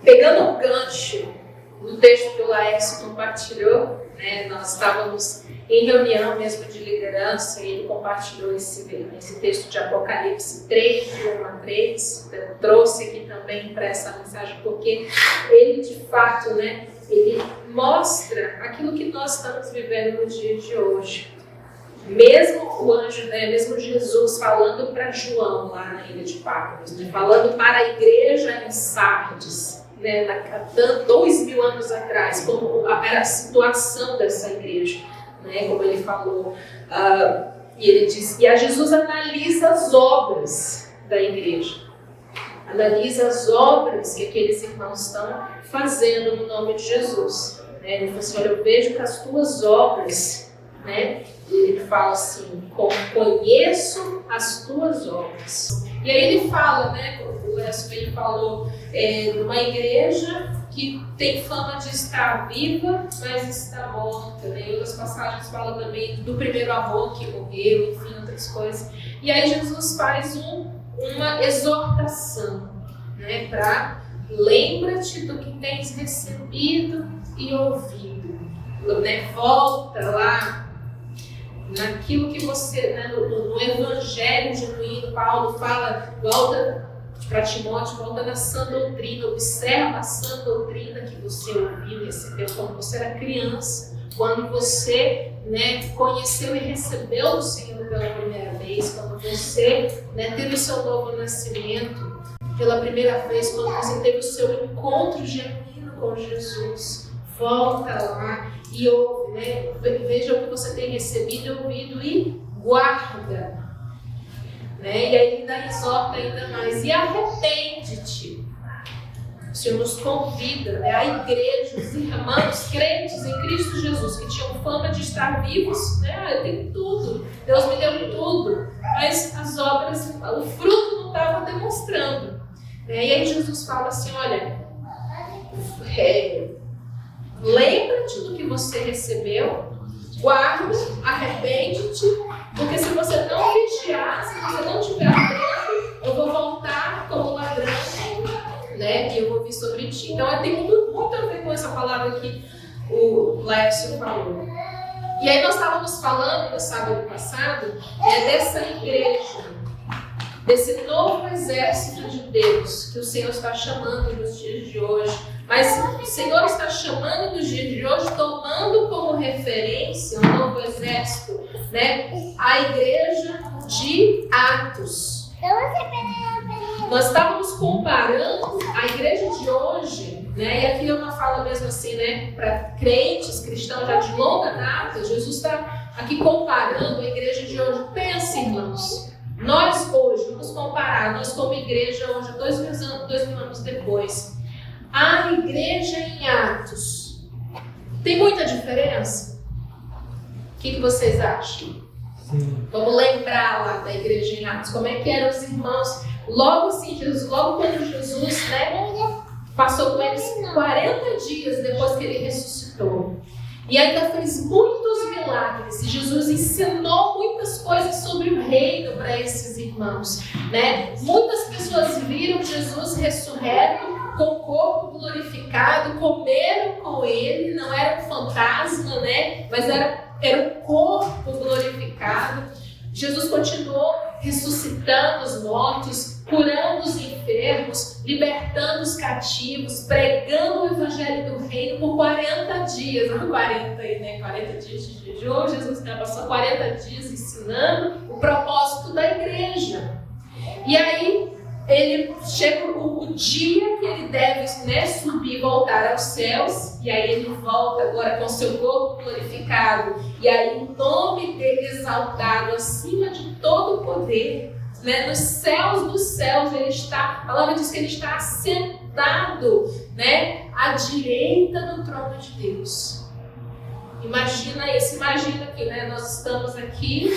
Pegando o gancho no texto que o Laércio compartilhou, né, nós estávamos em reunião mesmo de liderança e ele compartilhou esse texto de Apocalipse 3, de 1 a 3. Então, eu trouxe aqui também para essa mensagem, porque ele de fato, né, ele mostra aquilo que nós estamos vivendo no dia de hoje. Mesmo o anjo, né, mesmo Jesus falando para João lá na ilha de Patmos, né, falando para a igreja em Sardes, né, 2000 anos atrás, como era a situação dessa igreja, né, como ele falou, e ele diz, e a Jesus analisa as obras da igreja, analisa as obras que aqueles irmãos estão fazendo no nome de Jesus, né? Ele falou assim, olha, eu vejo que as tuas obras, né, ele fala assim, conheço as tuas obras. E aí ele fala, né, o Wesley falou, numa igreja que tem fama de estar viva, mas está morta. Né? Em outras passagens fala também do primeiro amor que morreu, enfim, outras coisas. E aí Jesus faz uma exortação, né, para lembra-te do que tens recebido e ouvido. Né? Volta lá naquilo que você, né, no evangelho genuíno, Paulo fala, volta para Timóteo, volta na sã doutrina, observa a sã doutrina que você ouviu e recebeu quando você era criança, quando você, né, conheceu e recebeu o Senhor pela primeira vez, quando você, né, teve o seu novo nascimento pela primeira vez, quando você teve o seu encontro genuíno com Jesus. Volta lá e ouve, né? Veja o que você tem recebido e ouvido e guarda. Né? E aí ele ainda exorta ainda mais. E arrepende-te. O Senhor nos convida, né, a igreja, os irmãos crentes em Cristo Jesus, que tinham fama de estar vivos. Né? Eu tenho tudo, Deus me deu tudo. Mas as obras, o fruto não estava demonstrando. Né? E aí Jesus fala assim, olha, lembra-te do que você recebeu, guarda, arrepende-te, porque se você não vigiar, se você não estiver atento, eu vou voltar como ladrão, né, e eu vou vir sobre ti. Então tem muito a ver com essa palavra que o Lécio falou. E aí nós estávamos falando no sábado passado dessa igreja, desse novo exército de Deus que o Senhor está chamando nos dias de hoje. Mas o Senhor está chamando nos dias de hoje, tomando como referência um novo exército, né? A igreja de Atos. Nós estávamos comparando a igreja de hoje, né? E aqui é uma fala mesmo assim, né? Para crentes, cristãos já de longa data, Jesus está aqui comparando a igreja de hoje. Pensa, irmãos, nós hoje, vamos comparar, nós como igreja hoje, 2000 anos depois, a igreja em Atos tem muita diferença? O que vocês acham? Sim. Vamos lembrar lá da igreja em Atos, como é que eram os irmãos. Logo assim, logo quando Jesus, né, passou com eles 40 dias depois que ele ressuscitou. E ainda fez muitos milagres. E Jesus ensinou muitas coisas sobre o reino para esses irmãos. Né? Muitas pessoas viram Jesus ressurreto, com o corpo glorificado, comeram com ele, não era um fantasma, né? Mas era um corpo glorificado. Jesus continuou ressuscitando os mortos, curando os enfermos, libertando os cativos, pregando o evangelho do reino por 40 dias. Não 40 aí, né? 40 dias de jejum. Jesus passou 40 dias ensinando o propósito da igreja. E aí, ele chega o dia que ele deve, né, subir e voltar aos céus, e aí ele volta agora com seu corpo glorificado, e aí o nome dele exaltado acima de todo o poder, né, nos céus dos céus ele está, a palavra diz que ele está assentado, né, à direita do trono de Deus. Imagina isso, imagina que, né, nós estamos aqui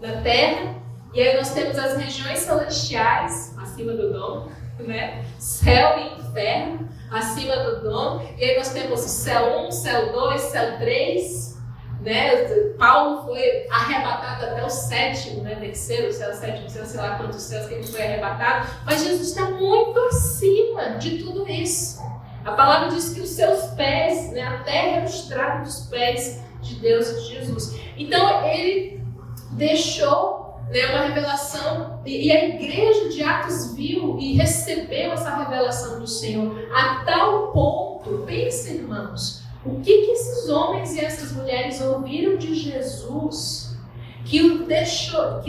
na terra, e aí nós temos as regiões celestiais acima do dom, né? Céu e inferno acima do dom. E aí nós temos o céu 1, céu 2, céu 3, né? Paulo foi arrebatado até o sétimo, né? Terceiro céu, sétimo céu, sei lá quantos céus que ele foi arrebatado, mas Jesus está muito acima de tudo isso. A palavra diz que os seus pés, né? A terra é o estrado dos pés de Deus e de Jesus. Então ele deixou, né, uma revelação, e a igreja de Atos viu e recebeu essa revelação do Senhor a tal ponto. Pensa, irmãos, o que esses homens e essas mulheres ouviram de Jesus que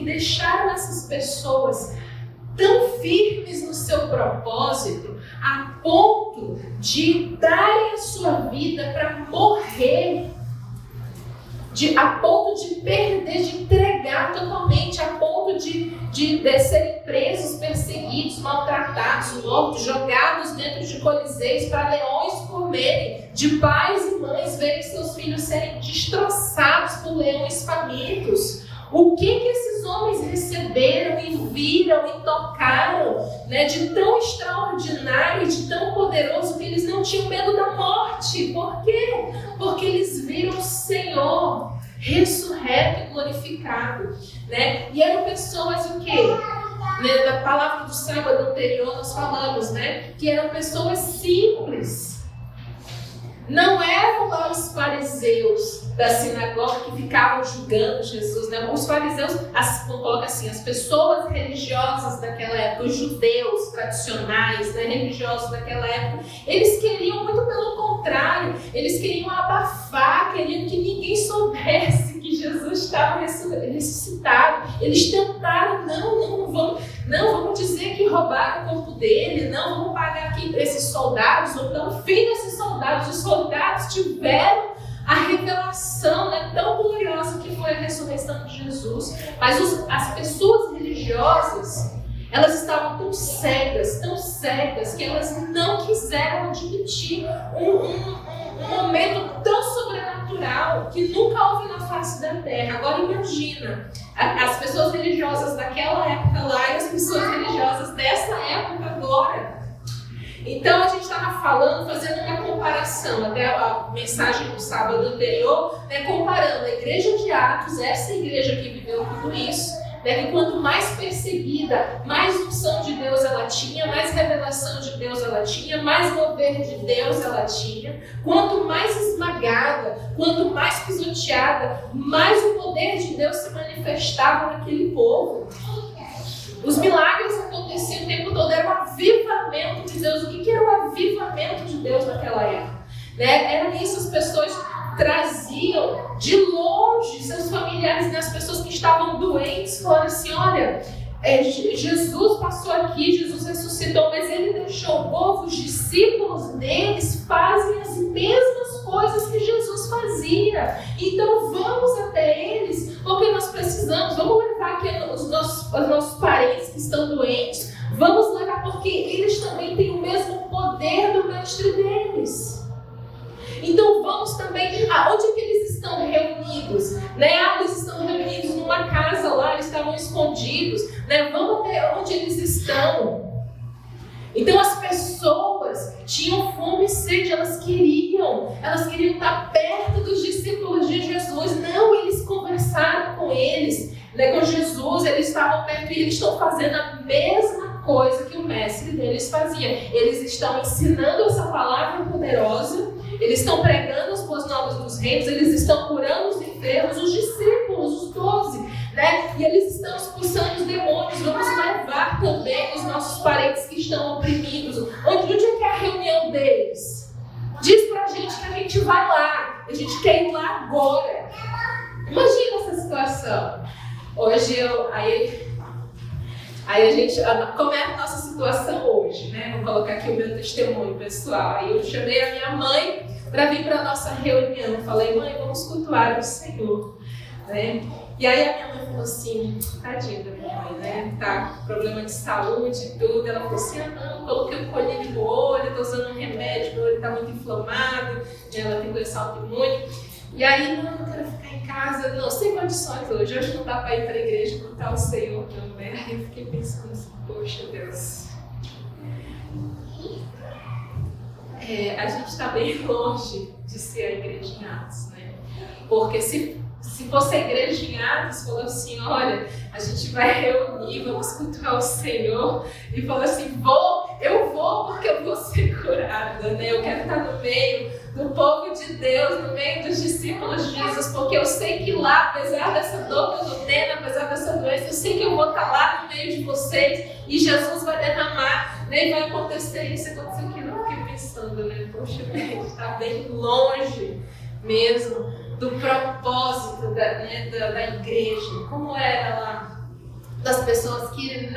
deixaram essas pessoas tão firmes no seu propósito a ponto de darem a sua vida para morrer, a ponto de perder, de entregar totalmente, a ponto de serem presos, perseguidos, maltratados, mortos, jogados dentro de coliseus para leões comerem, de pais e mães verem seus filhos serem destroçados por leões famintos. O que esses homens receberam e viram e tocaram, né, de tão extraordinário e de tão poderoso que eles não tinham medo da morte? Por quê? Porque eles viram o Senhor ressurreto e glorificado, né? E eram pessoas o quê? Né, na palavra do sábado anterior nós falamos, né, que eram pessoas simples. Não eram lá os fariseus da sinagoga que ficavam julgando Jesus, né? Os fariseus, vamos colocar assim, as pessoas religiosas daquela época, os judeus tradicionais, né, religiosos daquela época, eles queriam muito pelo contrário, eles queriam abafar, queriam que ninguém soubesse que Jesus estava ressuscitado. Eles tentaram, não vamos dizer que roubaram o corpo dele, não vamos pagar aqui esses soldados, ou então fim desses soldados. Os soldados tiveram a revelação, né, tão gloriosa que foi a ressurreição de Jesus, mas as pessoas religiosas, elas estavam tão cegas, que elas não quiseram admitir um momento tão sobrenatural que nunca houve na face da terra. Agora imagina, as pessoas religiosas daquela época lá e as pessoas religiosas dessa época agora. Então a gente estava fazendo uma comparação, até a mensagem do sábado anterior, né, comparando a igreja de Atos, essa igreja que viveu tudo isso, né, que quanto mais perseguida, mais unção de Deus ela tinha, mais revelação de Deus ela tinha, mais mover de Deus ela tinha. Quanto mais esmagada, quanto mais pisoteada, mais o poder de Deus se manifestava naquele povo. Os milagres aconteciam o tempo todo, era um avivamento de Deus. O que era o avivamento de Deus naquela época? Né? Era isso, as pessoas traziam de longe seus familiares, né? As pessoas que estavam doentes, falando assim, olha, Jesus passou aqui, Jesus ressuscitou, mas ele deixou o povo, os discípulos deles fazem as mesmas coisas que Jesus fazia. Então vamos até eles, porque nós precisamos, vamos levar aqui os nossos parentes que estão doentes, vamos levar porque eles também têm o mesmo poder do mestre deles. Então vamos também, onde que eles estão reunidos? Né? Eles estão reunidos numa casa lá, eles estavam escondidos, né? Vamos até onde eles estão. Então as pessoas tinham fome e sede, elas queriam estar perto dos discípulos de Jesus. Não, eles conversaram com eles, né, com Jesus, eles estavam perto e eles estão fazendo a mesma coisa que o mestre deles fazia. Eles estão ensinando essa palavra poderosa, eles estão pregando as boas novas dos reinos, eles estão curando os enfermos, os discípulos, os 12, né? E eles estão expulsando os demônios. Vamos levar também os nossos parentes que estão oprimidos. Onde é que é a reunião deles? Diz pra gente que a gente vai lá. A gente quer ir lá agora. Imagina essa situação. Hoje aí a gente, como é a nossa situação hoje, né? Vou colocar aqui o meu testemunho pessoal. Aí eu chamei a minha mãe para vir para a nossa reunião. Falei, mãe, vamos cultuar o Senhor, né? E aí a minha mãe falou assim, tadinha da minha mãe, né? Tá com problema de saúde e tudo. Ela falou assim, não, coloquei um colírio no olho, tô usando um remédio, meu olho tá muito inflamado, ela tem doença autoimune. E aí, não, eu quero ficar em casa, não, sem condições hoje não dá para ir para a igreja cultuar o Senhor também. Aí eu fiquei pensando assim, poxa Deus, a gente está bem longe de ser a igreja em Atos, né? Porque se fosse a igreja em Atos, falou assim, olha, a gente vai reunir, vamos cultuar o Senhor, e falou assim, eu vou porque eu vou ser curada, né? Eu quero estar no meio do povo de Deus, no meio dos discípulos de Jesus, porque eu sei que lá, apesar dessa dor que eu estou tendo, apesar dessa doença, eu sei que eu vou estar lá no meio de vocês, e Jesus vai derramar, né? E vai acontecer isso, aconteceu aquilo. Eu fiquei pensando, né? Poxa, a gente está bem longe mesmo do propósito da igreja, como era lá, das pessoas que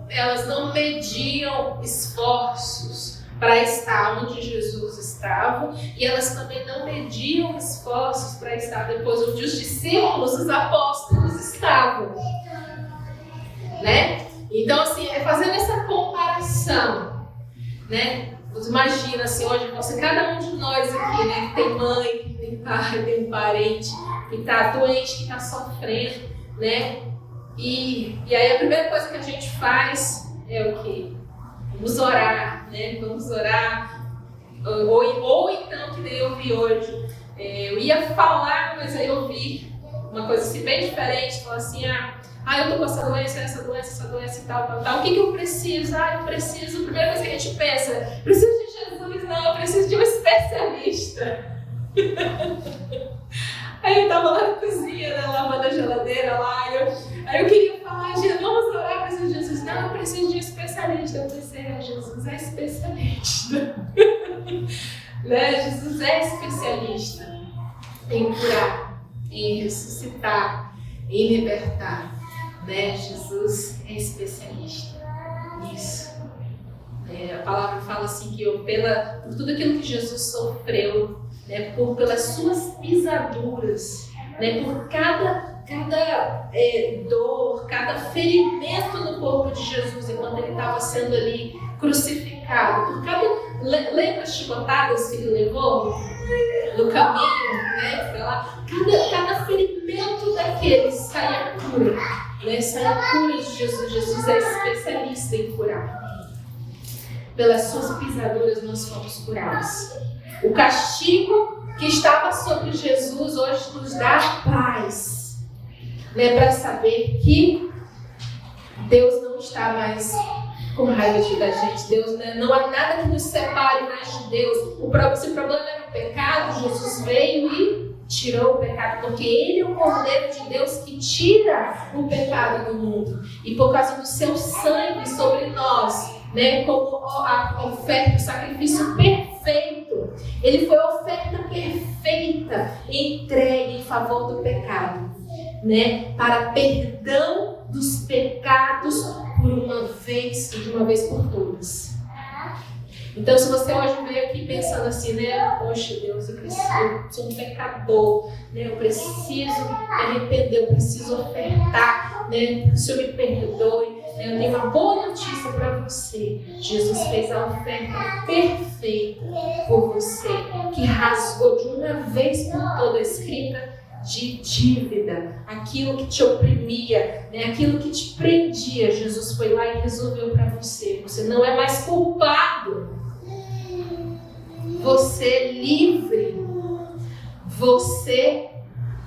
elas não mediam esforços para estar onde Jesus estava, e elas também não mediam esforços para estar depois onde os discípulos, os apóstolos estavam, né? Então, assim, fazendo essa comparação, né? Imagina assim, hoje cada um de nós aqui, né, que tem mãe, que tem pai, tem um parente que está doente, que está sofrendo, né? E aí a primeira coisa que a gente faz é o quê? Vamos orar, né? Vamos orar. Ou então, que nem eu vi hoje, eu ia falar, mas aí eu vi uma coisa assim, bem diferente, falar assim, eu tô com essa doença e tal. O que eu preciso? Eu preciso, a primeira coisa que a gente pensa, preciso de Jesus, não, eu preciso de um especialista. Aí eu tava lá na cozinha, né, lavando a geladeira lá, aí eu queria falar, vamos orar, preciso de Jesus. Não, eu preciso de um especialista. Eu pensei, Jesus é especialista. Né? Jesus é especialista em curar, em ressuscitar, em libertar. Né? Jesus é especialista nisso. A palavra fala assim que por tudo aquilo que Jesus sofreu, né, pelas suas pisaduras, né, por cada dor, cada ferimento no corpo de Jesus enquanto ele estava sendo ali crucificado, por lembra as chicotadas que ele levou no caminho, né, pra lá? Cada ferimento daquele sai a cura, né, sai a cura de Jesus. Jesus é especialista em curar. Pelas suas pisaduras nós fomos curados. O castigo que estava sobre Jesus hoje nos dá paz, né, para saber que Deus não está mais com raiva da gente. Deus, né, não há nada que nos separe mais de Deus. Se o problema era o pecado, Jesus veio e tirou o pecado, porque Ele é o Cordeiro de Deus que tira o pecado do mundo. E por causa do seu sangue sobre nós, né, como a oferta, o sacrifício perfeito, Ele foi a oferta perfeita entregue em favor do pecado, né, para perdão dos pecados de uma vez por todas. Então, se você hoje veio aqui pensando assim, né, poxa Deus, eu sou um pecador, né, eu preciso me arrepender, eu preciso ofertar, né, o Senhor me perdoe, né, eu tenho uma boa notícia para você. Jesus fez a oferta perfeita por você, que rasgou de uma vez por toda a escrita de dívida, aquilo que te oprimia, né, aquilo que te prendia. Jesus foi lá e resolveu para você. Você não é mais culpado. Você é livre. Você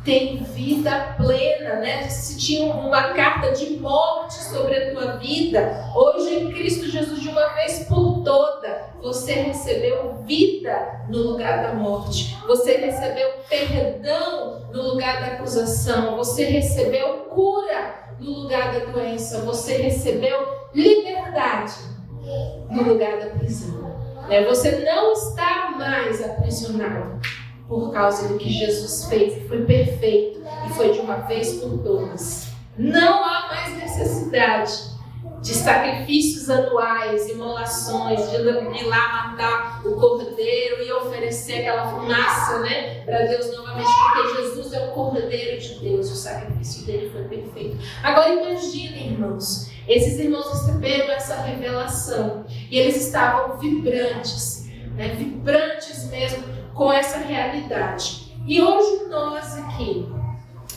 tem vida plena, né? Se tinha uma carta de morte sobre a tua vida, hoje em Cristo Jesus, de uma vez por toda, você recebeu vida no lugar da morte. Você recebeu perdão no lugar da acusação. Você recebeu cura no lugar da doença. Você recebeu liberdade no lugar da prisão. Você não está mais aprisionado por causa do que Jesus fez, que foi perfeito e foi de uma vez por todas. Não há mais necessidade de sacrifícios anuais, imolações, de ir lá matar o cordeiro e oferecer aquela fumaça, né, para Deus novamente, porque Jesus é o Cordeiro de Deus, o sacrifício dele foi perfeito. Agora imaginem, irmãos, esses irmãos receberam essa revelação e eles estavam vibrantes, né, vibrantes mesmo com essa realidade. E hoje nós aqui,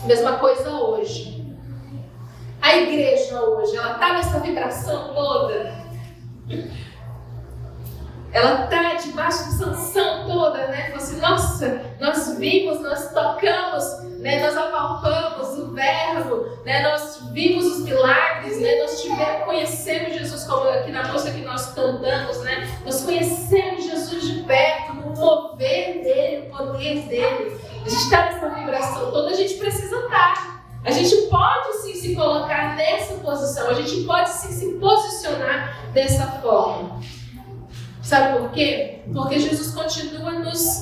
mesma coisa hoje. A igreja hoje, ela está nessa vibração toda. Ela está debaixo dessa unção toda, né? Você, nossa, nós vimos, nós tocamos palpamos o verbo, né? Nós vimos os milagres, né? Nós conhecemos Jesus, como aqui na música que nós cantamos, né? Nós conhecemos Jesus de perto, no mover dele, o poder dele. A gente está nessa vibração toda, a gente precisa estar. A gente pode sim se colocar nessa posição, a gente pode sim se posicionar dessa forma. Sabe por quê? Porque Jesus continua nos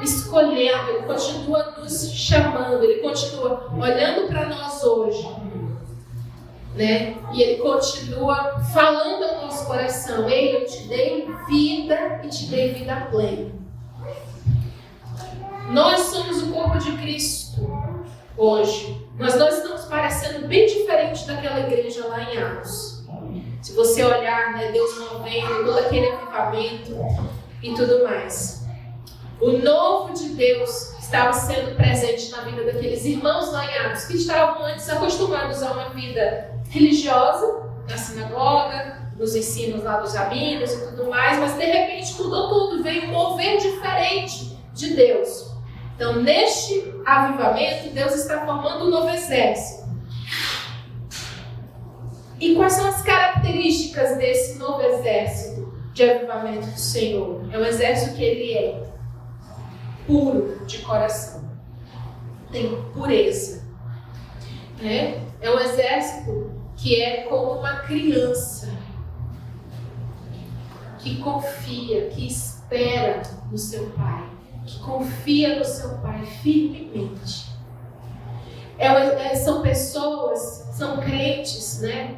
escolhendo, Ele continua nos chamando, Ele continua olhando para nós hoje, né? E Ele continua falando ao nosso coração: ei, eu te dei vida e te dei vida plena. Nós somos o corpo de Cristo hoje. Nós estamos parecendo bem diferente daquela igreja lá em Atos. Se você olhar, né, Deus movendo, todo aquele avivamento e tudo mais. O novo de Deus estava sendo presente na vida daqueles irmãos lá em Atos, que estavam antes acostumados a uma vida religiosa, na sinagoga, nos ensinos lá dos rabinos e tudo mais, mas de repente mudou tudo, veio um mover diferente de Deus. Então, neste avivamento, Deus está formando um novo exército. E quais são as características desse novo exército de avivamento do Senhor? É um exército que ele é puro de coração. Tem pureza. Né? É um exército que é como uma criança. Que confia, que espera no seu pai. Que confia no seu pai firmemente. São pessoas, são crentes, né?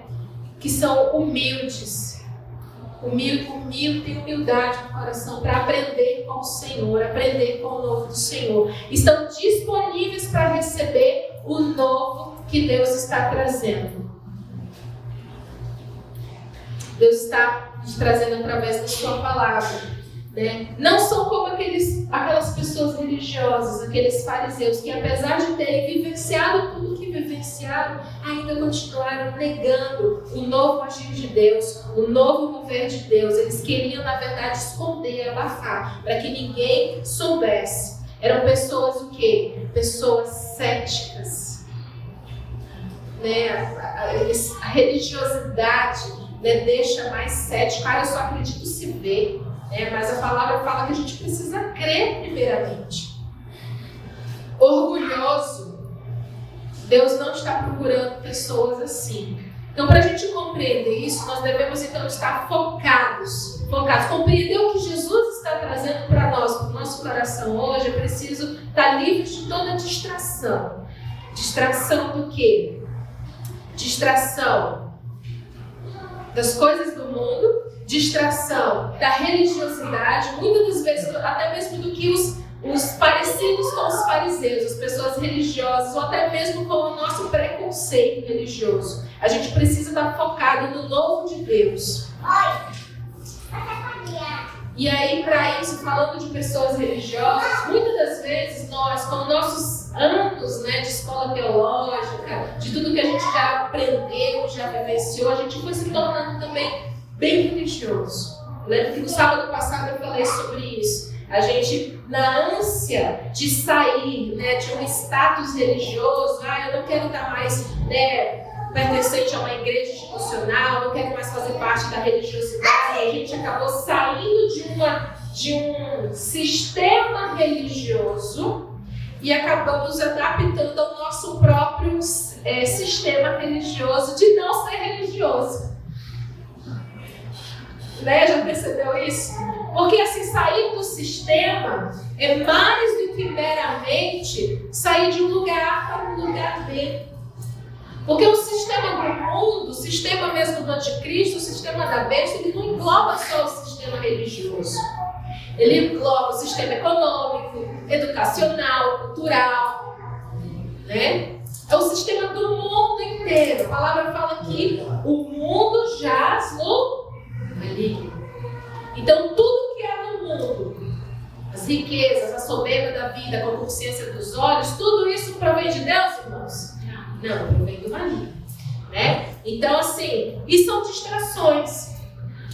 Que são humildes. Tem humildade no coração para aprender com o Senhor, aprender com o novo do Senhor. Estão disponíveis para receber o novo que Deus está trazendo. Deus está nos trazendo através da sua palavra. Né? Não são como aquelas pessoas religiosas, aqueles fariseus que, apesar de terem vivenciado tudo o que vivenciaram, ainda continuaram negando o novo agir de Deus, o novo mover de Deus. Eles queriam, na verdade, esconder, abafar, para que ninguém soubesse. Eram pessoas o quê? Pessoas céticas. Né? A religiosidade, né, deixa mais cético. Eu só acredito se ver. Mas a palavra fala que a gente precisa crer primeiramente. Orgulhoso. Deus não está procurando pessoas assim. Então, para a gente compreender isso, nós devemos então estar focados. Compreender o que Jesus está trazendo para nós, para o nosso coração hoje. É preciso estar livre de toda distração. Distração do quê? Distração das coisas do mundo. Distração da religiosidade, muitas das vezes até mesmo do que os parecidos com os fariseus, as pessoas religiosas, ou até mesmo com o nosso preconceito religioso. A gente precisa estar focado no novo de Deus. E aí, para isso, falando de pessoas religiosas, muitas das vezes nós, com nossos anos, né, de escola teológica, de tudo que a gente já aprendeu, já vivenciou, a gente foi se tornando também bem religioso. Lembro que no sábado passado eu falei sobre isso. A gente, na ânsia de sair, né, de um status religioso, eu não quero estar mais, né, pertencente a uma igreja institucional, não quero mais fazer parte da religiosidade. A gente acabou saindo de um sistema religioso e acabamos adaptando ao nosso próprio sistema religioso de não ser religioso. Né? Já percebeu isso? Porque assim, sair do sistema é mais do que meramente sair de um lugar para um lugar B. Porque o sistema do mundo, o sistema mesmo do anticristo, o sistema da besta, ele não engloba só o sistema religioso. Ele engloba o sistema econômico, educacional, cultural, né? É o sistema do mundo inteiro. A palavra fala que o mundo jaz no maligno. Então, tudo que há no mundo, as riquezas, a soberba da vida, a concupiscência dos olhos, tudo isso provém de Deus, irmãos? Não, provém do maligno, né? Então, assim, e são distrações.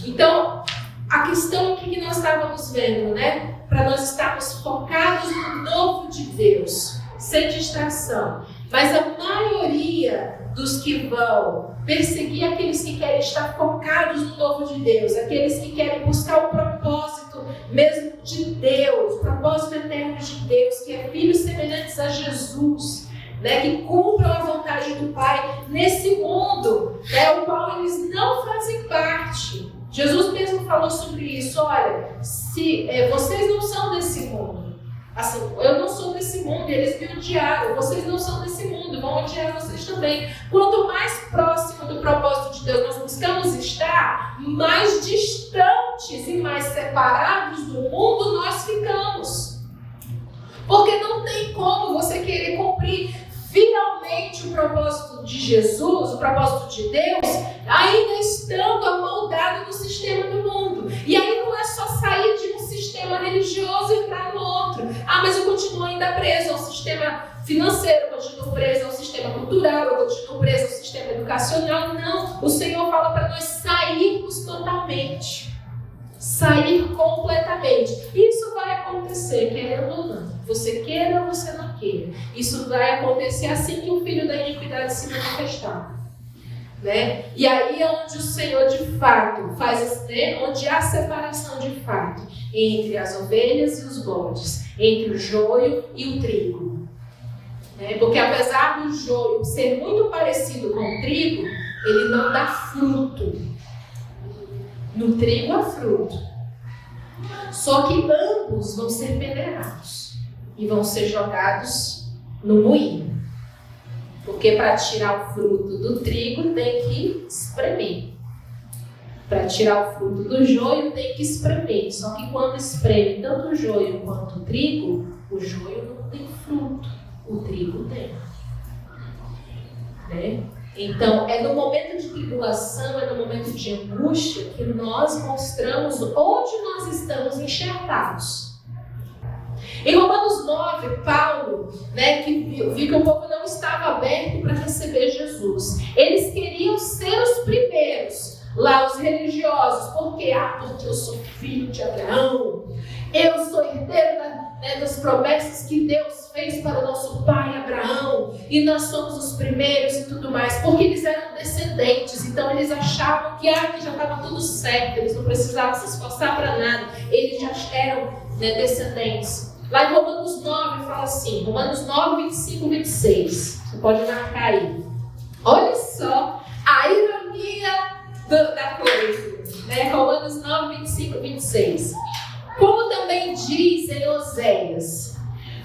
Então, a questão aqui que nós estávamos vendo, né? Para nós estarmos focados no novo de Deus, sem distração. Mas a maioria dos que vão perseguir aqueles que querem estar focados no novo de Deus, aqueles que querem buscar o propósito mesmo de Deus, o propósito eterno de Deus, que é filhos semelhantes a Jesus, né, que cumpram a vontade do Pai nesse mundo, né, o qual eles não fazem parte. Jesus mesmo falou sobre isso. Olha, se vocês não são desse mundo, assim, eu não sou desse mundo, eles me odiaram, vocês não são desse mundo, vão odiar vocês também. Quanto mais próximo do propósito de Deus nós buscamos estar, mais distantes e mais separados do mundo nós ficamos. Porque não tem como você querer cumprir finalmente o propósito de Jesus, o propósito de Deus, ainda estando amoldado no sistema do mundo. E aí não é só sair de um sistema religioso e entrar no outro. Ah, mas eu continuo ainda preso ao sistema financeiro, eu continuo preso ao sistema cultural, eu continuo preso ao sistema educacional. Não, o Senhor fala para nós sairmos totalmente. Sair completamente. Isso vai acontecer, querendo ou não. Você queira ou você não queira. Isso vai acontecer assim que o filho da iniquidade se manifestar. Né? E aí é onde o Senhor de fato faz, né? Onde há separação de fato entre as ovelhas e os bodes, entre o joio e o trigo. Né? Porque apesar do joio ser muito parecido com o trigo, ele não dá fruto. No trigo há fruto. Só que ambos vão ser peneirados e vão ser jogados no moinho. Porque para tirar o fruto do trigo tem que espremer. Para tirar o fruto do joio tem que espremer. Só que quando espreme tanto o joio quanto o joio não tem fruto. O trigo tem. Né? Então, é no momento de tribulação, é no momento de angústia que nós mostramos onde nós estamos enxertados. Em Romanos 9, Paulo, né, que viu que o povo não estava aberto para receber Jesus. Eles queriam ser os primeiros, lá os religiosos. Por quê? Porque eu sou filho de Abraão. Eu sou herdeiro das promessas que Deus fez para o nosso pai Abraão. E nós somos os primeiros e tudo mais. Porque eles eram descendentes. Então eles achavam que já estava tudo certo. Eles não precisavam se esforçar para nada. Eles já eram descendentes. Lá em Romanos 9 fala assim. Romanos 9, 25 e 26. Você pode marcar aí. Olha só a ironia da coisa. Né? Romanos 9, 25 e 26. Como também diz em Oséias: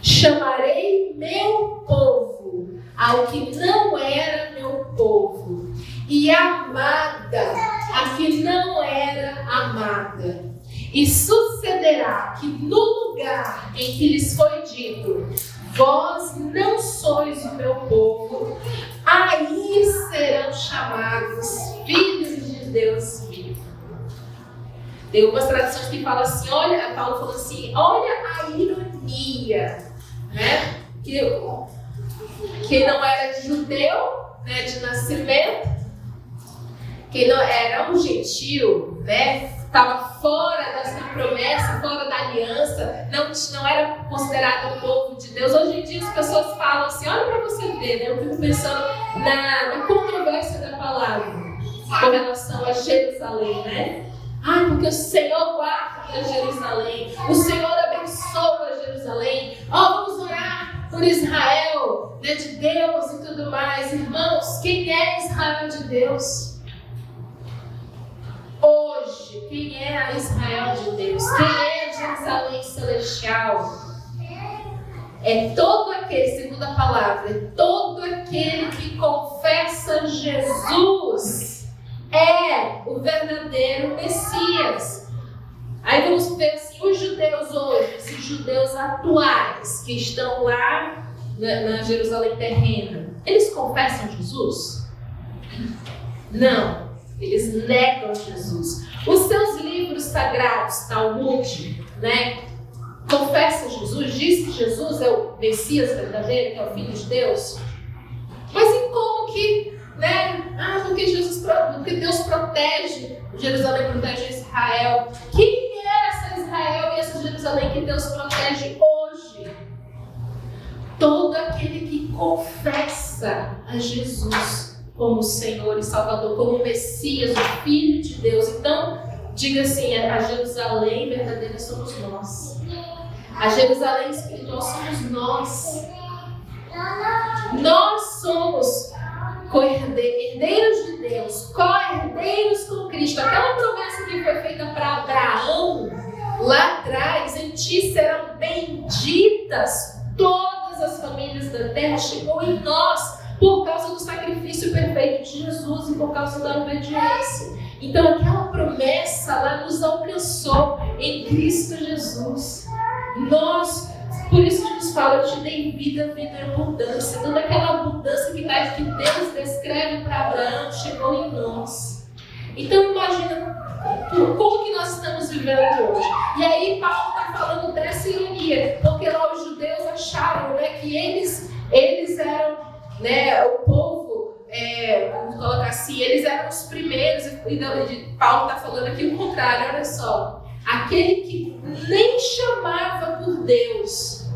chamarei meu povo ao que não era meu povo, e amada a que não era amada. E sucederá que no lugar em que lhes foi dito: vós não sois o meu povo, aí serão chamados filhos de Deus vivo. Tem algumas traduções que falam assim, olha, Paulo falou assim, olha a ironia, né? Que não era judeu, né, de nascimento, que não era um gentil, né? Estava fora dessa promessa, fora da aliança, não era considerado um povo de Deus. Hoje em dia as pessoas falam assim, olha para você ver, né? Eu fico pensando na controvérsia da palavra com relação a Jerusalém, né? Ai, porque o Senhor guarda Jerusalém, o Senhor abençoa Jerusalém. Vamos orar por Israel, né, de Deus e tudo mais. Irmãos, quem é Israel de Deus? Hoje, quem é a Israel de Deus? Quem é Jerusalém celestial? É todo aquele, segundo a palavra, é todo aquele que confessa Jesus. É o verdadeiro Messias. Aí vamos ver assim, os judeus hoje, esses judeus atuais que estão lá na Jerusalém terrena, eles confessam Jesus? Não, eles negam Jesus. Os seus livros sagrados, Talmud, né, confessam Jesus, diz que Jesus é o Messias verdadeiro, que é o Filho de Deus. Mas e como que, né? Porque Deus protege, Jerusalém protege Israel. Quem é essa Israel e essa Jerusalém que Deus protege hoje? todo aquele que confessa a Jesus como Senhor e Salvador, como Messias, o Filho de Deus. Então, diga assim, a Jerusalém verdadeira somos nós. A Jerusalém espiritual somos nós. Nós somos herdeiros de Deus, co-herdeiros com Cristo. Aquela promessa que foi feita para Abraão lá atrás, em ti serão benditas todas as famílias da terra, chegou em nós por causa do sacrifício perfeito de Jesus e por causa da obediência. Então aquela promessa lá nos alcançou em Cristo Jesus. Por isso que nos fala, eu te dei vida em abundância. Toda aquela abundância que Deus descreve para Abraão chegou em nós. Então imagina como que nós estamos vivendo hoje. E aí Paulo está falando dessa ironia, porque lá os judeus acharam, que eles eram, o povo, vamos colocar assim, eles eram os primeiros. E Paulo está falando aqui o contrário, olha só. Aquele que nem chamava por Deus.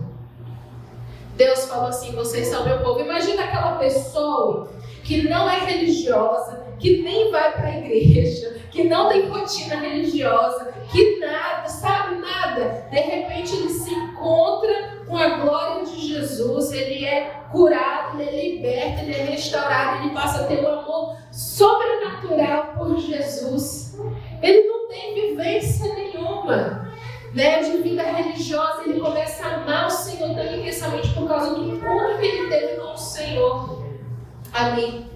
Deus falou assim, vocês são meu povo. Imagina aquela pessoa que não é religiosa, que nem vai para a igreja, que não tem rotina religiosa, que nada, sabe nada. De repente ele se encontra com a glória de Jesus, ele é curado, ele é liberto, ele é restaurado, ele passa a ter um amor sobrenatural por Jesus. Ele não tem vivência nenhuma, de vida religiosa. Ele começa a amar o Senhor tão intensamente por causa do encontro que ele teve com o Senhor. Amém.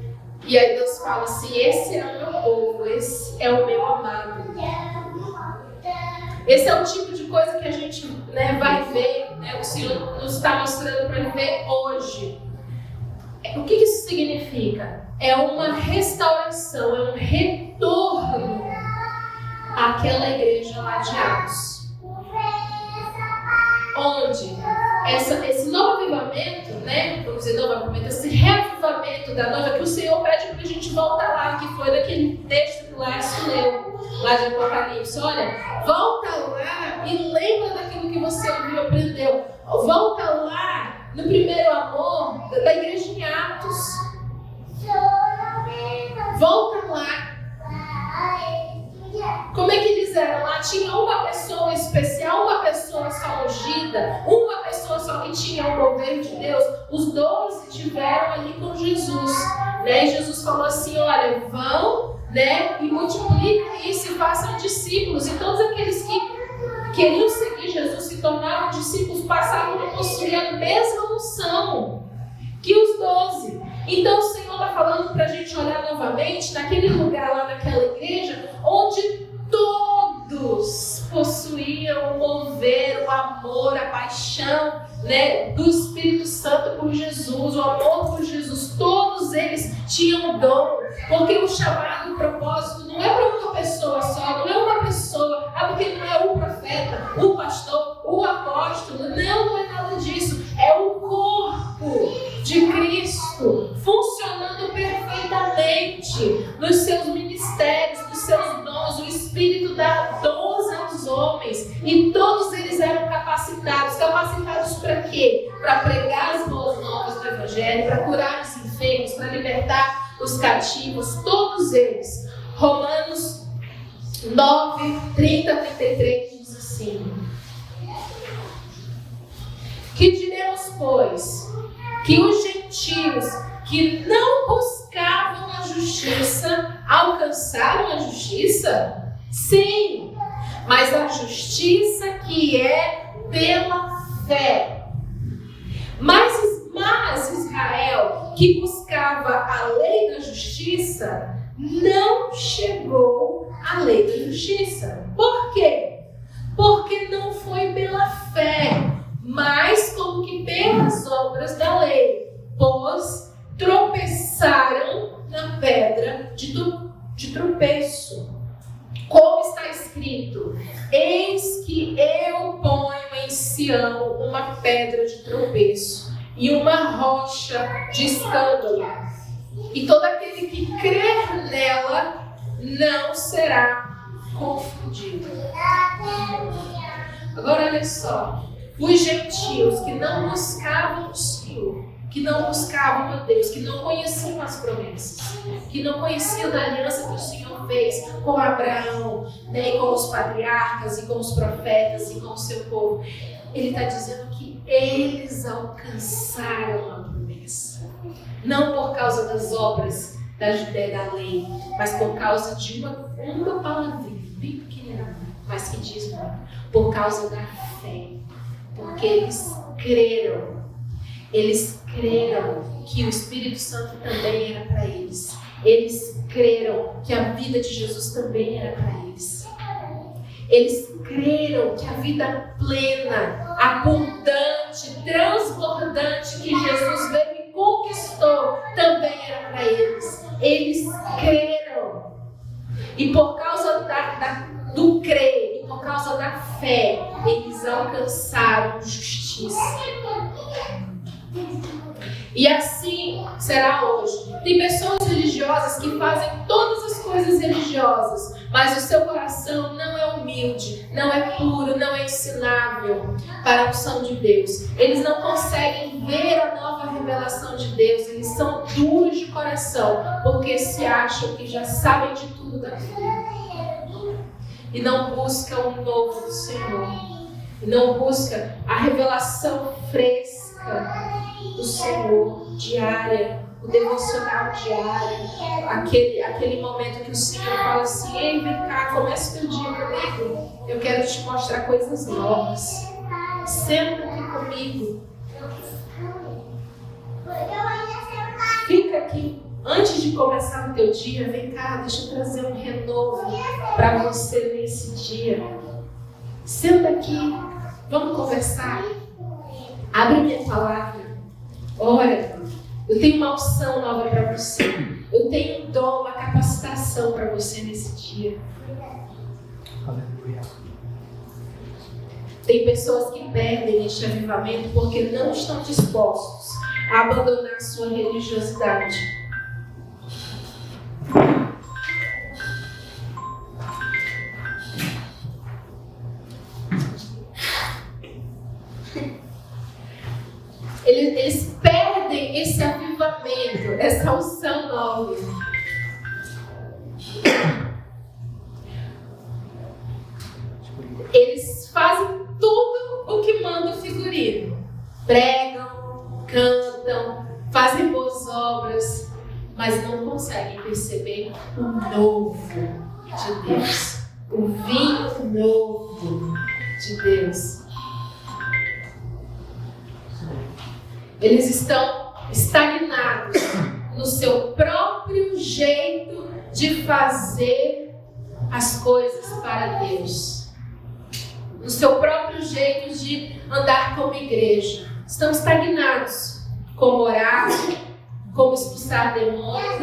E aí Deus fala assim, esse é o meu povo, esse é o meu amado. Esse é o tipo de coisa que a gente vai ver, o Senhor nos está mostrando para ver hoje. O que isso significa? É uma restauração, é um retorno àquela igreja lá de Atos. Onde esse novo avivamento, vamos dizer novo avivamento, esse reavivamento da noiva, que o Senhor pede para a gente voltar lá, que foi daquele texto que o Lárcio leu, lá de Apocalipse. Olha, volta lá e lembra daquilo que você ouviu, aprendeu. Volta lá no primeiro amor da igreja em Atos. Volta lá. Como é que eles eram? Lá tinha uma pessoa especial, uma pessoa só ungida, uma pessoa só que tinha o mover de Deus. Os 12 estiveram ali com Jesus. E Jesus falou assim, olha, vão, e multipliquem isso e façam discípulos. E todos aqueles que queriam seguir Jesus, se tornavam discípulos, passavam a possuir a mesma unção que os 12. Então o Senhor está falando para a gente olhar novamente naquele lugar lá naquela igreja, onde todos possuíam o mover, o amor, a paixão, do Espírito Santo por Jesus, o amor por Jesus. Todos eles tinham o dom, porque o chamado, o propósito não é para uma pessoa só, não é uma pessoa, porque não é o profeta, o pastor, o apóstolo, não é nada disso. É o corpo de Cristo funcionando perfeitamente nos seus ministérios, nos seus dons. O Espírito dá dons aos homens e todos eles eram capacitados. Capacitados para quê? Para pregar as boas novas do Evangelho, para curar os enfermos, para libertar os cativos, todos eles. Romanos 9, 30 a 33 diz assim: que diremos, pois, que os gentios que não buscavam a justiça alcançaram a justiça? Sim, mas a justiça que é pela fé. Mas Israel, que buscava a lei da justiça, não chegou à lei da justiça. Por quê? Porque não foi pela fé, mas como que pelas obras da lei, pois tropeçaram na pedra de tropeço. Como está escrito: eis que eu ponho em Sião uma pedra de tropeço e uma rocha de escândalo, e todo aquele que crer nela não será confundido. Agora olha só, os gentios que não buscavam Senhor, que não buscavam a Deus, que não conheciam as promessas, que não conheciam da aliança que o Senhor fez com Abraão, né, e com os patriarcas, e com os profetas, e com o seu povo. Ele está dizendo que eles alcançaram a promessa. Não por causa das obras da lei, mas por causa de uma palavrinha bem pequenina, mas que diz muito. Por causa da fé. Porque eles creram. Eles creram que o Espírito Santo também era para eles. Eles creram que a vida de Jesus também era para eles. Eles creram que a vida plena, abundante, transbordante que Jesus veio e conquistou também era para eles. Eles creram. E por causa do crer e por causa da fé, eles alcançaram justiça. E assim será hoje. Tem pessoas religiosas que fazem todas as coisas religiosas, mas o seu coração não é humilde, não é puro, não é ensinável para a unção de Deus. Eles não conseguem ver a nova revelação de Deus, eles são duros de coração, porque se acham que já sabem de tudo da vida. E não buscam o novo do Senhor. E não buscam a revelação fresca do Senhor, diária, o devocional diário, aquele momento que o Senhor fala assim: ei, vem cá, começa o teu dia comigo, eu quero te mostrar coisas novas, senta aqui comigo, fica aqui, antes de começar o teu dia, vem cá, deixa eu trazer um renovo para você nesse dia, senta aqui, vamos conversar, abre minha palavra. Ora, eu tenho uma unção nova para você. Eu tenho um dom, uma capacitação para você nesse dia. Aleluia. Tem pessoas que perdem este avivamento porque não estão dispostos a abandonar a sua religiosidade. Eles perdem esse avivamento, essa unção nova. Eles fazem tudo o que manda o figurino. Pregam, cantam, fazem boas obras, mas não conseguem perceber o novo de Deus. O vinho novo de Deus. Eles estão estagnados no seu próprio jeito de fazer as coisas para Deus. No seu próprio jeito de andar como igreja. Estão estagnados. Como orar, como expulsar demônios.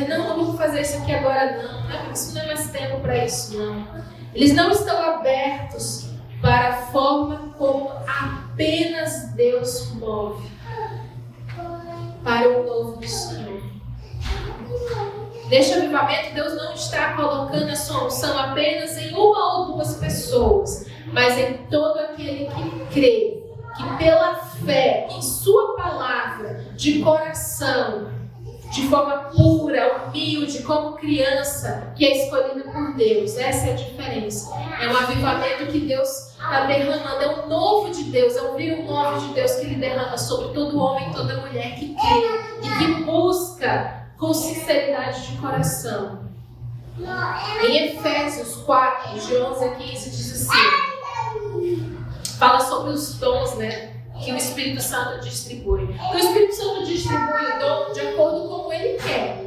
Não vamos fazer isso aqui agora não. Isso não é mais tempo para isso não. Eles não estão abertos para a forma como apenas Deus move para o novo do Senhor. Neste avivamento, Deus não está colocando a sua unção apenas em uma ou duas pessoas, mas em todo aquele que crê, que pela fé em sua palavra, de coração, de forma pura, humilde, como criança que é escolhida por Deus. Essa é a diferença. É um avivamento que Deus está derramando, é um novo de Deus, é um vinho novo de Deus que Ele derrama sobre todo homem e toda mulher que crê e que busca com sinceridade de coração. Em Efésios 4, de 11 a 15, diz assim, fala sobre os dons, né? Que o Espírito Santo distribui. Então, o Espírito Santo distribui o dom de acordo com como ele quer.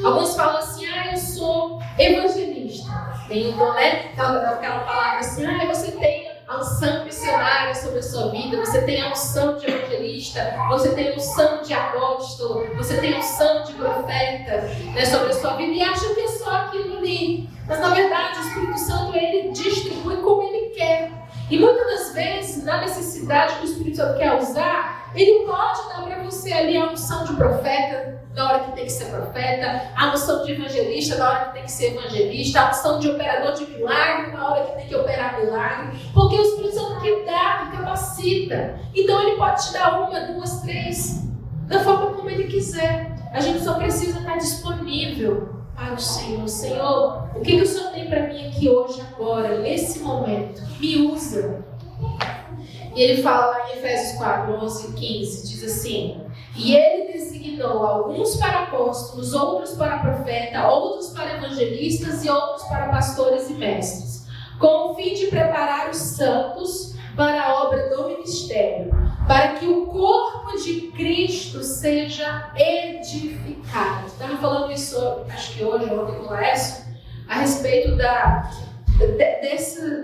Alguns falam assim: eu sou evangelista. Tem o dom, né? Aquela palavra assim: você tem a unção missionária sobre a sua vida, você tem a unção de evangelista, você tem a unção de apóstolo, você tem a unção de profeta, né, sobre a sua vida, e acha que é só aquilo ali. Mas na verdade o Espírito Santo, ele distribui como ele quer. E muitas das vezes, na necessidade que o Espírito Santo quer usar, ele pode dar para você ali a unção de profeta, na hora que tem que ser profeta, a unção de evangelista, na hora que tem que ser evangelista, a unção de operador de milagre, na hora que tem que operar milagre, porque o Espírito Santo que dá, que capacita, capacita. Então ele pode te dar 1, 2, 3, da forma como ele quiser. A gente só precisa estar disponível para o Senhor. Senhor, o que o Senhor tem para mim aqui hoje, agora, nesse momento? Me usa. E ele fala lá em Efésios 4, 11 e 15, diz assim: e ele designou alguns para apóstolos, outros para profeta, outros para evangelistas e outros para pastores e mestres, com o fim de preparar os santos para a obra do ministério, para que o corpo de Cristo seja edificado. Estava falando isso, acho que hoje, ontem com o Laércio, a respeito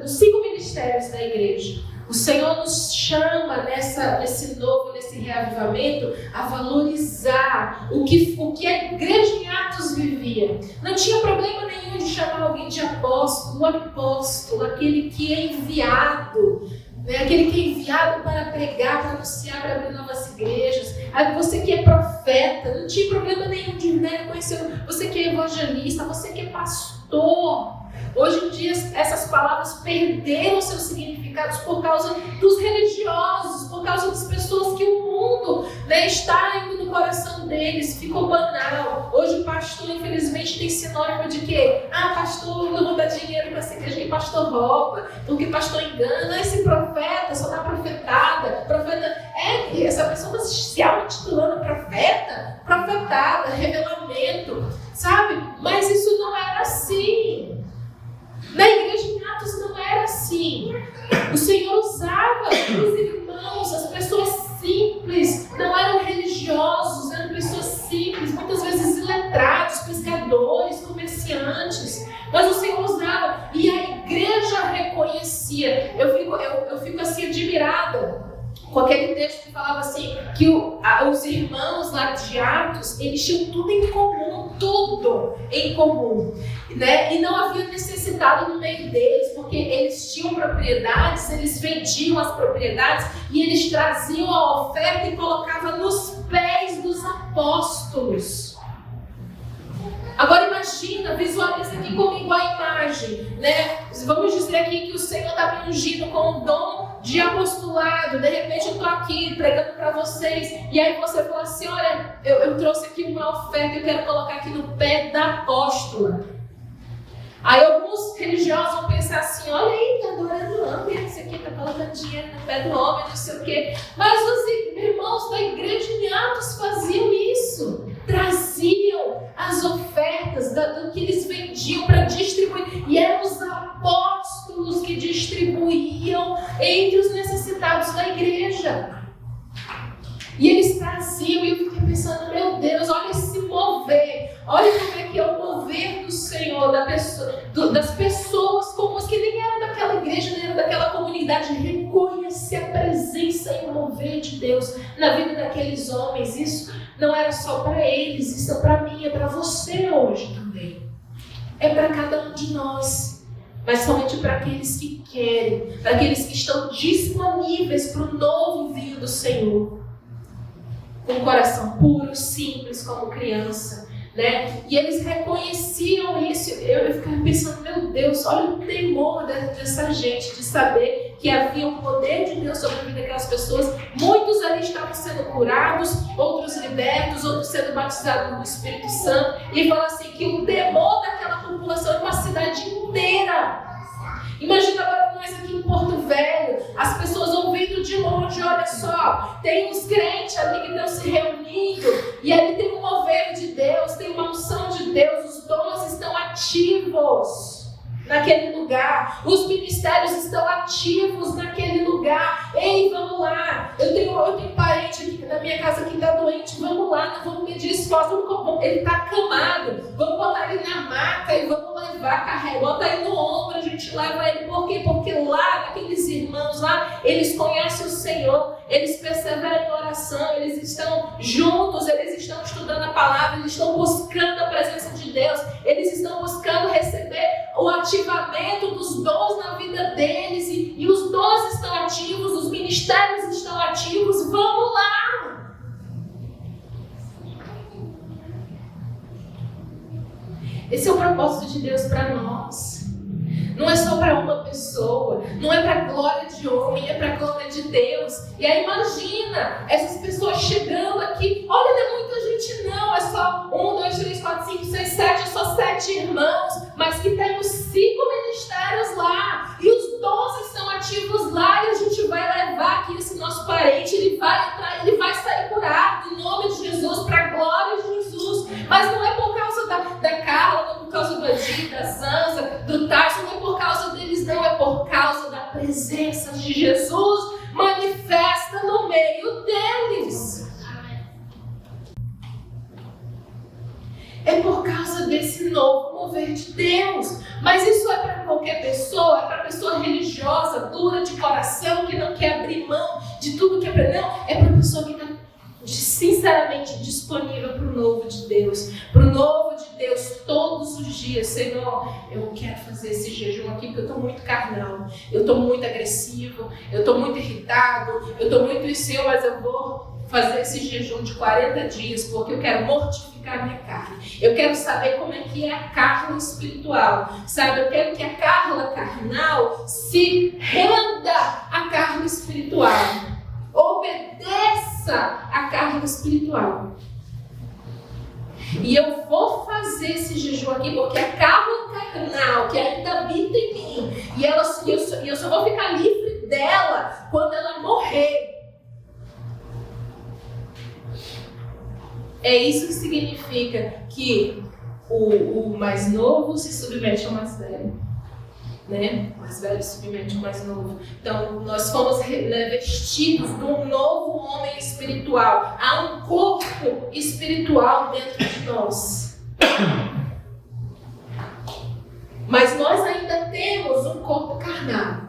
dos 5 ministérios da igreja. O Senhor nos chama nesse reavivamento a valorizar o que a igreja em Atos vivia. Não tinha problema nenhum de chamar alguém de apóstolo, o apóstolo, aquele que é enviado, né? Aquele que é enviado para pregar, para anunciar, para abrir novas igrejas. Você que é profeta, não tinha problema nenhum de conhecer. Você que é evangelista, você que é pastor. Hoje em dia essas palavras perderam seus significados por causa dos religiosos, por causa das pessoas que o mundo está indo no coração deles, ficou banal. Hoje o pastor, infelizmente, tem sinônimo de quê? Pastor não dá dinheiro para essa igreja, que pastor rouba, porque pastor engana, esse profeta só dá profetada, essa pessoa está se auto-titulando profetada, revelamento, sabe? Mas isso não era assim. Na igreja em Atos não era assim. O Senhor usava os irmãos, as pessoas simples, não eram religiosos, eram pessoas simples, muitas vezes iletrados, pescadores, comerciantes, mas o Senhor usava e a igreja reconhecia. Eu fico assim admirada com aquele texto que falava assim, que os irmãos lá de Atos, eles tinham tudo em comum, né? E não havia necessitado no meio deles, porque eles tinham propriedades, eles vendiam as propriedades e eles traziam a oferta e colocavam nos pés dos apóstolos. Agora imagina, visualiza aqui comigo a imagem, né? Vamos dizer aqui que o Senhor está me ungindo com o dom de apostolado. De repente eu estou aqui pregando para vocês e aí você fala assim: olha, eu trouxe aqui uma oferta, eu quero colocar aqui no pé da apóstola. Aí alguns religiosos vão pensar assim: olha aí, está adorando o homem, esse aqui está colocando dinheiro no pé do homem, não sei o quê. Mas os irmãos da igreja em Atos faziam isso, traziam as ofertas do que eles vendiam para distribuir, e eram os apóstolos que distribuíam entre os necessitados da igreja. E eles traziam, e eu fiquei pensando: meu Deus, olha esse mover, olha como é que é o mover do Senhor, das pessoas comuns que nem eram daquela igreja, nem eram daquela comunidade, reconhecer a presença e o mover de Deus na vida daqueles homens. Isso não era só para eles, isso é para mim, é para você hoje também. É para cada um de nós, mas somente para aqueles que querem, para aqueles que estão disponíveis para o novo vinho do Senhor, com um coração puro, simples, como criança, né? E eles reconheciam isso. Eu ficava pensando: meu Deus, olha o temor dessa gente, de saber que havia um poder de Deus sobre a vida daquelas pessoas. Muitos ali estavam sendo curados, outros libertos, outros sendo batizados no Espírito Santo. E fala assim que o temor daquela população é uma cidade inteira. Imagina agora nós aqui em Porto Velho, as pessoas ouvindo de longe: olha só, tem uns crentes ali que estão se reunindo, e ali tem um mover de Deus, tem uma unção de Deus, os dons estão ativos naquele lugar, os ministérios estão ativos naquele lugar. Ei, vamos lá, eu tenho parente aqui na minha casa que está doente, vamos lá, não vamos medir esforço, ele está acamado, vamos botar ele na maca e vamos levar, carrega, bota ele no ombro, a gente leva ele. Por quê? Porque lá, aqueles irmãos lá, eles conhecem o Senhor, eles perseveram em oração, eles estão juntos, eles estão estudando a palavra, eles estão buscando a presença de Deus, eles estão buscando receber o ativamento dos dons na vida deles, e os dons estão ativos, os ministérios estão ativos. Vamos lá! Esse é o propósito de Deus para nós. Não é só para uma pessoa, não é para a glória de homem, é para a glória de Deus. E aí imagina essas pessoas chegando aqui, olha, não é muita gente não, é só 1, 2, 3, 4, 5, 6, 7, é só 7 irmãos, mas que tem os 5 ministérios lá, e os 12 estão ativos lá, e a gente vai levar aqui esse nosso parente, ele vai entrar, ele vai sair curado, em nome de Jesus, para a glória de Jesus. Mas não é por causa da Carla, não é por causa do Adi, da Sansa, do Tarso, não é por causa deles, não, é por causa da presença de Jesus manifesta no meio deles. É por causa desse novo mover de Deus. Mas isso é para qualquer pessoa, é para pessoa religiosa, dura de coração, que não quer abrir mão de tudo que aprendeu. É para pessoa que está sinceramente disponível para o novo de Deus. Para o novo de Deus todos os dias. Senhor, eu quero fazer esse jejum aqui porque eu estou muito carnal. Eu estou muito agressivo. Eu estou muito irritado. Eu estou muito isso, Senhor, mas eu vou fazer esse jejum de 40 dias porque eu quero mortificar a minha carne. Eu quero saber como é que é a Carla espiritual. Sabe, eu quero que a Carla carnal se renda à Carla espiritual. Obedeça a carga espiritual. E eu vou fazer esse jejum aqui porque a carga carnal que ainda habita em mim, e eu só vou ficar livre dela quando ela morrer. É isso que significa que o mais novo se submete ao mais velho. Né? O mais velho submete ao mais novo. Então, nós fomos revestidos de um novo homem espiritual. Há um corpo espiritual dentro de nós. Mas nós ainda temos um corpo carnal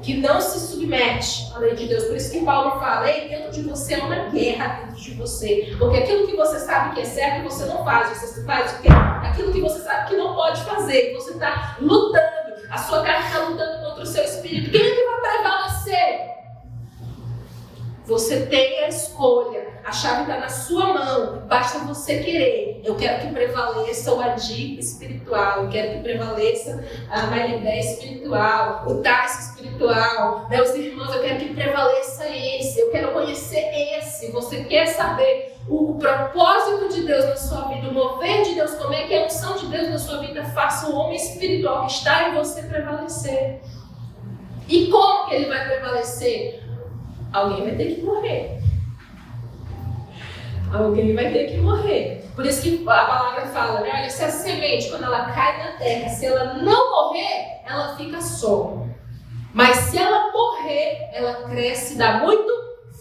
que não se submete à lei de Deus. Por isso que Paulo fala, dentro de você é uma guerra dentro de você. Porque aquilo que você sabe que é certo, você não faz. Você faz o quê? Aquilo que você sabe que não pode fazer. Você está lutando. A sua carne está lutando contra o seu espírito. Quem é que vai prevalecer? Você tem a escolha. A chave está na sua mão. Basta você querer. Eu quero que prevaleça o Adi espiritual. Eu quero que prevaleça a Marilé espiritual. O Tarso espiritual. Né? Os irmãos, eu quero que prevaleça esse. Eu quero conhecer esse. Você quer saber o propósito de Deus na sua vida, o mover de Deus, como é que a unção de Deus na sua vida faça o homem espiritual que está em você prevalecer. E como que ele vai prevalecer? Alguém vai ter que morrer. Alguém vai ter que morrer. Por isso que a palavra fala, né? Olha, se a semente, quando ela cai na terra, se ela não morrer, ela fica só. Mas se ela morrer, ela cresce e dá muito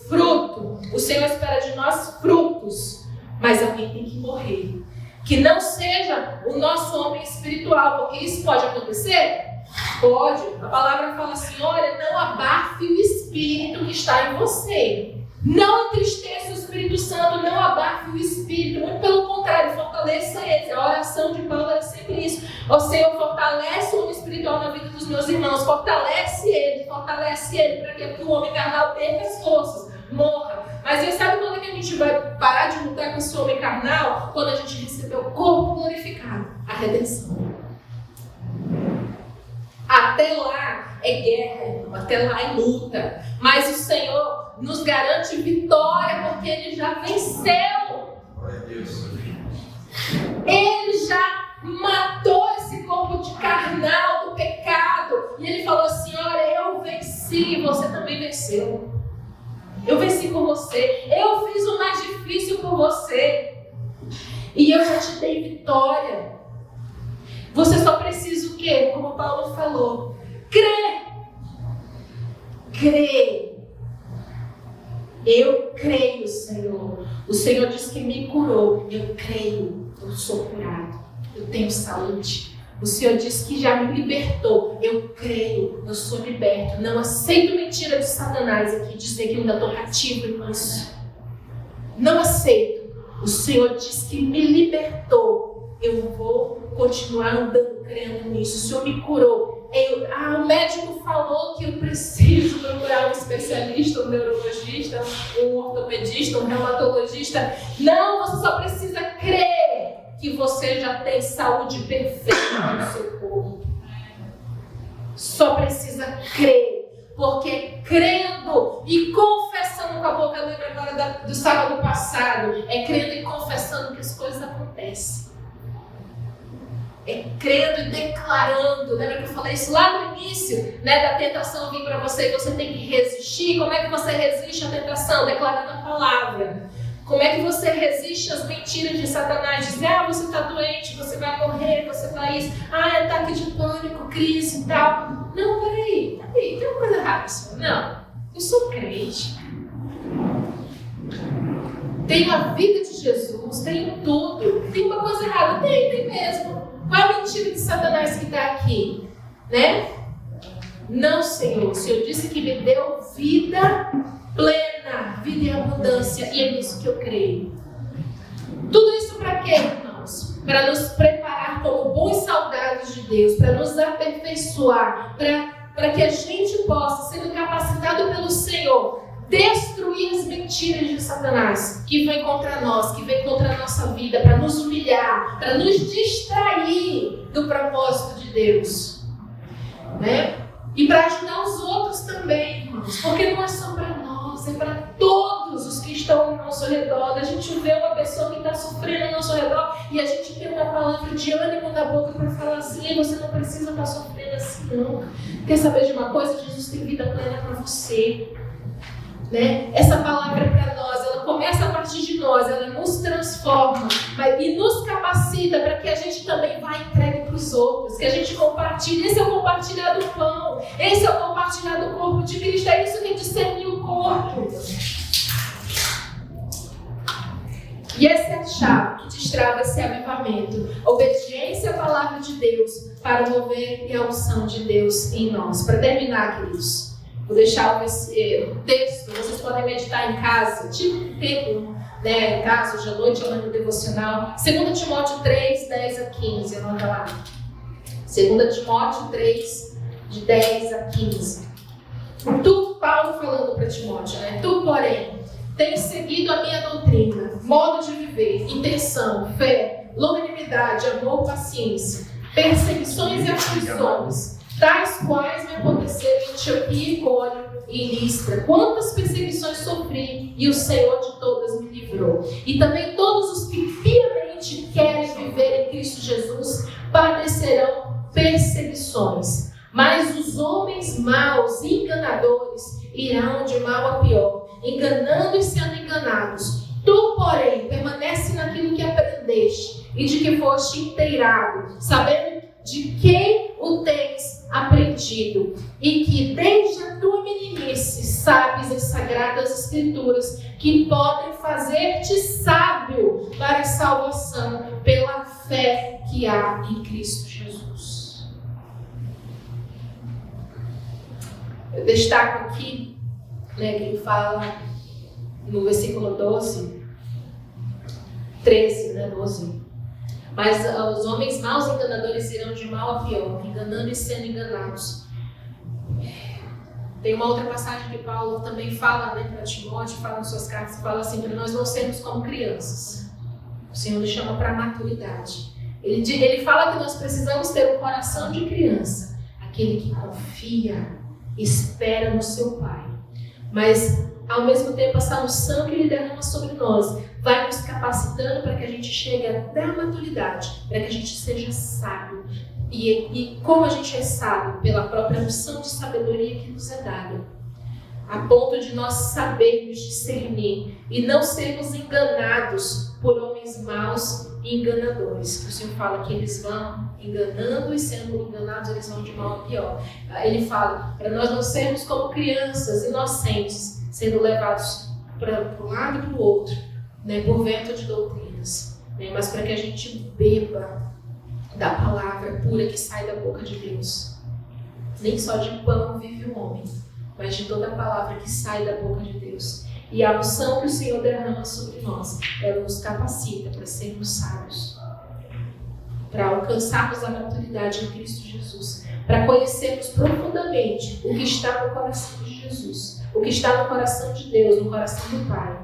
fruto. O Senhor espera de nós frutos. Mas alguém tem que morrer. Que não seja o nosso homem espiritual, porque isso pode acontecer? Pode. A palavra fala assim, olha, não abafe o Espírito que está em você. Não entristeça o Espírito Santo, não abafe o Espírito. Muito pelo contrário, fortaleça ele. A oração de Paulo era sempre isso. Ó Senhor, fortalece o homem espiritual na vida dos meus irmãos. Fortalece ele para que o homem carnal perca as forças, morra. Mas aí sabe quando é que a gente vai parar de lutar com esse homem carnal? Quando a gente receber o corpo glorificado, a redenção. Até lá é guerra, até lá é luta. Mas o Senhor nos garante vitória porque Ele já venceu. Ele já matou esse corpo de carnal do pecado. E Ele falou assim, olha, eu venci, você também venceu. Eu venci por você. Eu fiz o mais difícil por você. E eu já te dei vitória. Você só precisa o quê? Como Paulo falou. Crer. Crer. Eu creio, Senhor. O Senhor diz que me curou. Eu creio. Eu sou curado. Eu tenho saúde. O Senhor diz que já me libertou. Eu creio. Eu sou liberto. Não aceito mentira de Satanás aqui. Dizer que eu ainda estou cativo nisso. Não aceito. O Senhor diz que me libertou. Eu vou continuar andando, crendo nisso. O Senhor me curou. O médico falou que eu preciso procurar um especialista, um neurologista, um ortopedista, um reumatologista. Não, você só precisa crer que você já tem saúde perfeita no seu corpo. Só precisa crer. Porque crendo e confessando com a boca, eu lembro agora do sábado passado, é crendo e confessando que as coisas acontecem. É crendo e declarando. Lembra que eu falei isso lá no início, né, da tentação vir para você e você tem que resistir? Como é que você resiste à tentação? Declarando a palavra. Como é que você resiste às mentiras de Satanás? Dizer, você está doente, você vai morrer, você vai isso. É ataque de pânico, crise e tal. Não, peraí, tem uma coisa errada, senhor. Não, eu sou crente. Tenho a vida de Jesus, tenho tudo. Tem uma coisa errada? Tem mesmo. Qual é a mentira de Satanás que está aqui? Né? Não, Senhor. O Senhor disse que me deu vida plena, vida em abundância. E é nisso que eu creio. Tudo isso para quê, irmãos? Para nos preparar como bons soldados de Deus. Para nos aperfeiçoar. Para que a gente possa, sendo capacitado pelo Senhor, destruir as mentiras de Satanás que vem contra nós, que vem contra a nossa vida, para nos humilhar, para nos distrair do propósito de Deus, né? E para ajudar os outros também, irmãos, porque não é só para nós, é para todos os que estão ao nosso redor. A gente vê uma pessoa que está sofrendo ao nosso redor e a gente tem uma palavra de ânimo na boca para falar assim: você não precisa estar sofrendo assim, não. Quer saber de uma coisa? Jesus tem vida plena para você. Né? Essa palavra é para nós, ela começa a partir de nós, ela nos transforma e nos capacita para que a gente também vá entregue para os outros, que a gente compartilhe. Esse é o compartilhar do pão, esse é o compartilhar do corpo de Cristo, é isso que discerne o corpo. E essa é a chave que destrava esse avivamento, obediência à palavra de Deus para o mover e a unção de Deus em nós. Para terminar, queridos, vou deixar o texto, vocês podem meditar em casa, tipo tempo, né, em casa, hoje à noite, ou no devocional. 2 Timóteo 3, 10 a 15, anota lá. 2 Timóteo 3, de 10 a 15. Tu, Paulo falando para Timóteo, né? Tu, porém, tens seguido a minha doutrina, modo de viver, intenção, fé, longanimidade, amor, paciência, perseguições e aflições, tais quais me aconteceram em Antioquia, Icônio e Listra. Quantas perseguições sofri, e o Senhor de todas me livrou. E também todos os que piamente querem viver em Cristo Jesus padecerão perseguições. Mas os homens maus e enganadores irão de mal a pior, enganando e sendo enganados. Tu, porém, permanece naquilo que aprendeste e de que foste inteirado, sabendo de quem o tens aprendido, e que desde a tua meninice sabes as sagradas escrituras que podem fazer-te sábio para a salvação pela fé que há em Cristo Jesus. Eu destaco aqui, né, que ele fala no versículo 12. Mas os homens maus e enganadores irão de mal a pior, enganando e sendo enganados. Tem uma outra passagem que Paulo também fala, né, para Timóteo, fala em suas cartas, fala assim, para nós não sermos como crianças. O Senhor nos chama para a maturidade. Ele fala que nós precisamos ter um coração de criança, aquele que confia, espera no seu Pai. Mas, ao mesmo tempo, essa unção que Ele derrama sobre nós vai nos capacitando para que a gente chegue até a maturidade, para que a gente seja sábio. E como a gente é sábio? Pela própria unção de sabedoria que nos é dada, a ponto de nós sabermos discernir e não sermos enganados por homens maus e enganadores. O Senhor fala que eles vão enganando e sendo enganados, eles vão de mal a pior. Ele fala para nós não sermos como crianças inocentes, sendo levados para um lado e para o outro, né, por vento de doutrinas, né, mas para que a gente beba da palavra pura que sai da boca de Deus. Nem só de pão vive o homem, mas de toda a palavra que sai da boca de Deus. E a unção que o Senhor derrama sobre nós, ela nos capacita para sermos sábios, para alcançarmos a maturidade em Cristo Jesus, para conhecermos profundamente o que está no coração de Jesus, o que está no coração de Deus, no coração do Pai,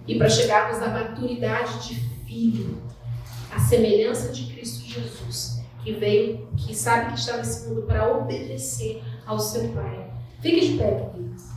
e para chegarmos à maturidade de filho, a semelhança de Cristo Jesus, que veio, que sabe que está nesse mundo para obedecer ao seu Pai. Fique de pé, queridos.